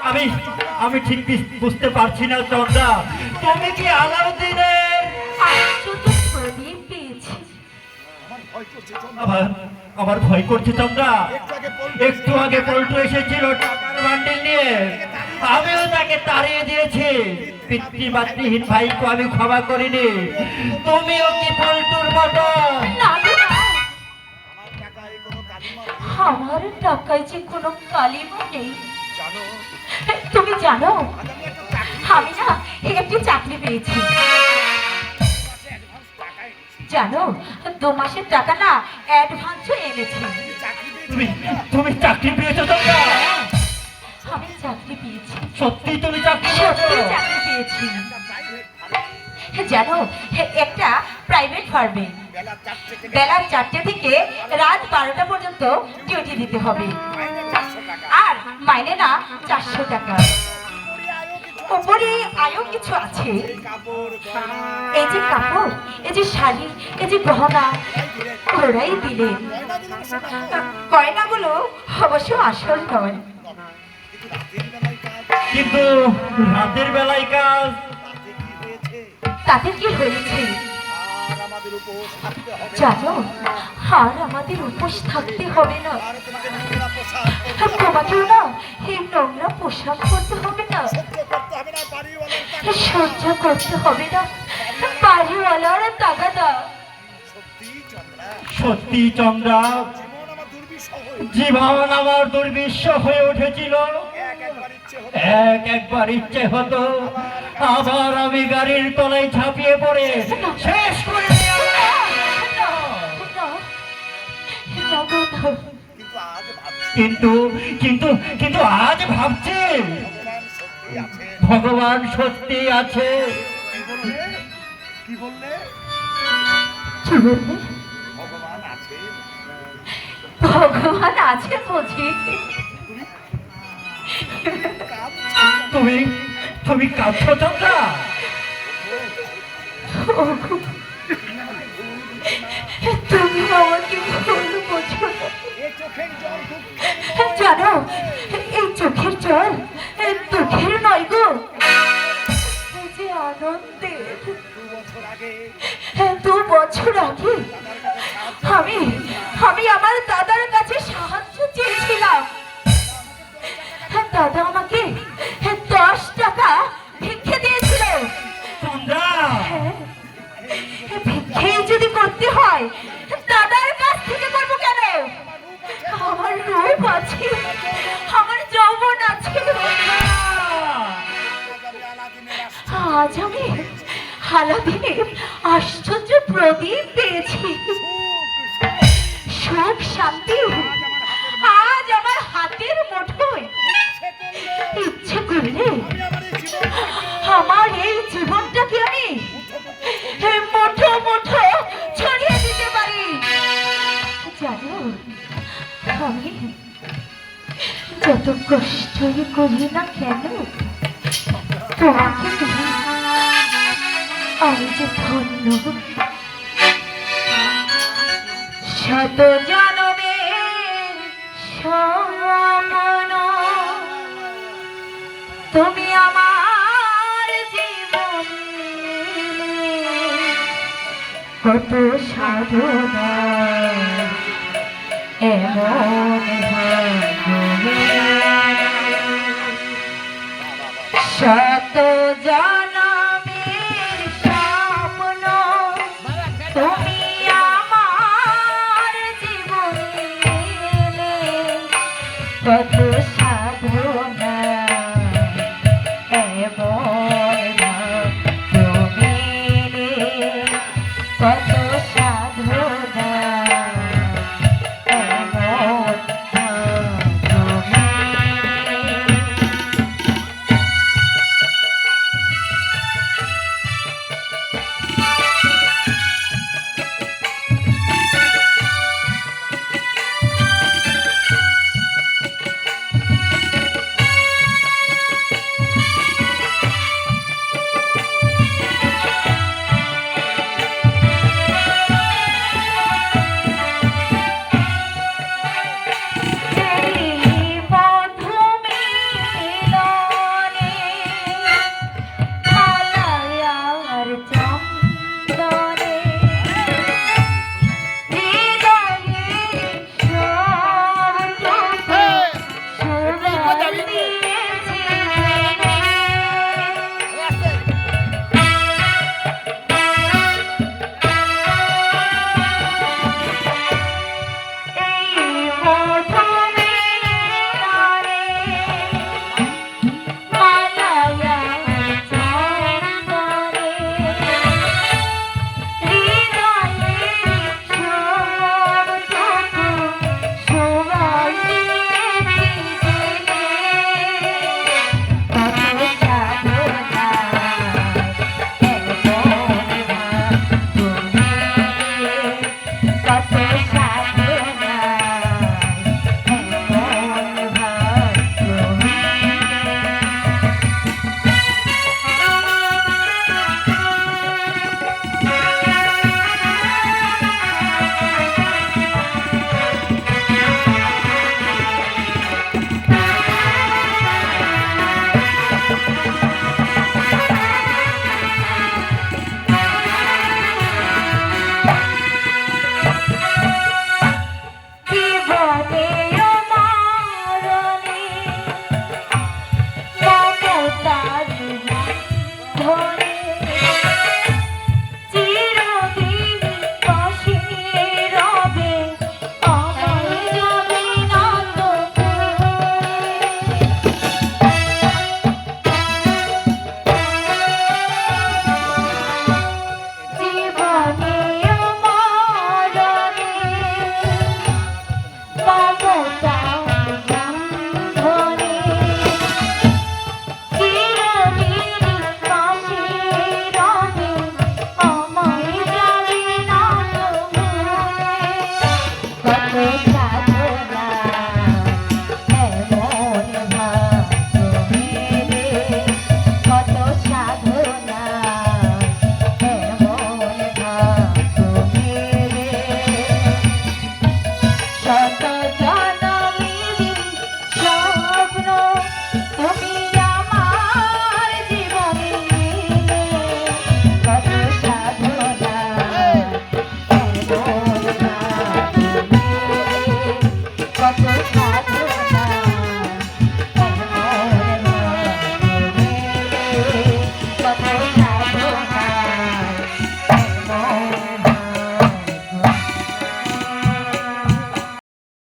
আমি আমি ঠিক বুঝতে পারছি না চন্দ্রা, তুমি কি আলাউদ্দিনের আশ্চর্য প্রদীপ পেয়েছি। আমার ভয় করছে চন্দ্রা। একটু আগে পল্টু এসেছিল টাকার বান্ডিল নিয়ে, আমিও তাকে তাড়িয়ে দিয়েছি। পিতৃমাতৃহীন ভাইকে আমি ক্ষমা করিনি। তুমিও কি পল্টুর মতো? না না, আমার টাকায় যে কোনো কালিমা নেই। তুমি জানো আমি না একটি চাকরি পেয়েছি। জানো 2 মাসের টাকা না অ্যাডভান্সও এনেছি। তুমি তুমি চাকরি পেয়েছো চন্দ্রা? আমি চাকরি পেয়েছি। সত্যি তুমি চাকরি সত্যি পেয়েছো? চাকরি পেয়েছি। জানো একটা প্রাইভেট ফার্মে বেলা 4টে থেকে রাত 12টা পর্যন্ত ডিউটি দিতে হবে। আর মাইনে না 400 টাকা। উপরে আয়ও কিছু আছে। এই যে কাপড়, এই যে শাড়ি, এই যে গহনা ওরাই দিলে। গয়নাগুলো অবশ্য আসল নয়। কিন্তু রাতের বেলায় কাজ, তাতে কি হয়েছে জানো? আর আমাদের উপোস থাকতে হবে না। তোমাকেও না এই নোংরা পোশাক পরতে হবে না, সহ্য করতে হবে না বাড়িওয়ালার তাগাদা। সত্যি চন্দ্রা, জীবন আমার দুর্বিষহ হয়ে উঠেছিল। একবার ইচ্ছে হতো আবার আমি গাড়ির তলায় ঝাঁপিয়ে পড়ে শেষ করে কিন্তু কিন্তু কিন্তু আজ ভাবছি ভগবান সত্যি আছে। কি বললে? ভগবান আছে বুঝি? তুমি তুমি কাঁদছো চন্দ্রা? তুমি আমাকে ভুল বোঝো না। জানো এই চোখের জল দুঃখের নয় গো, এই যে আনন্দের। 2 বছর আগে আমি আমি আমার দাদার কাছে সাহায্য চেয়েছিলাম। দাদা আমাকে 10 টাকা ভিক্ষে দিয়েছিল। ভিক্ষেই যদি করতে হয় দাদার কাছ থেকে করবো কেন? আমার রূপ আছে, আমার যৌবন আছে। আজ আমি আলাদিনের আশ্চর্য প্রদীপ পেয়েছি। সুখ শান্তি আজ আমার হাতের মুঠোয়। ইচ্ছে করলে আমার এই জীবনটাকে আমি মুঠো মুঠো ছড়িয়ে দিতে পারি। জানো আমি যত কষ্টই করি না কেন তোমাকে তুমি আমি যে ধন্য। শত জনমের সমান তুমি আমার জীবন, কত সাধনা এমন শত জনমের স্বপ্ন তুমি আমার জীবনে, কত সাধনা এমন তুমি, কত সাধনা এমন তুমি। শত জন